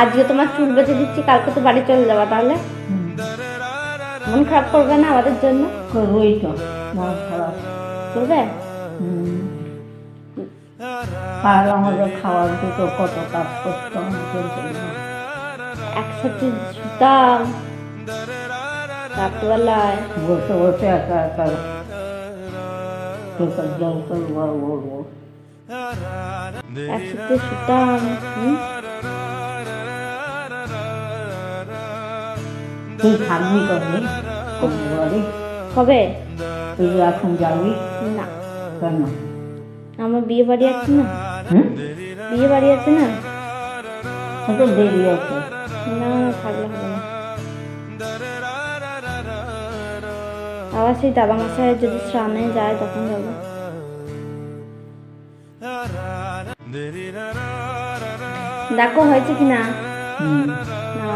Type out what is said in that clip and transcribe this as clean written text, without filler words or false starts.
আজকে তোমার চুল বেঁচে দিচ্ছি, কালকে তো বাড়ি চলে যাবা, তাহলে মন খারাপ করবে না আমাদের জন্য? করবোই তো, মন খারাপ করবে? আর আমাদের খাওয়ার দুটো কত কাজ করতাম, একসাথে শুতাম রাত্রিবেলায়, বসে বসে একা একা চোখের জল করবো বলবো। একসাথে শুতাম। তুই থাকবি কবে বাড়ি? কবে? তুই এখন যাবি না, কেন? আমার বিয়ে বাড়ি আছে না। বিয়ে বাড়ি আছে না, তো দেরি আছে। না থাকলে হবে না। আবার সেই দাদা মশাই যদি স্নানে যায় তখন যাবো। দেখো হয়েছে কিনা। না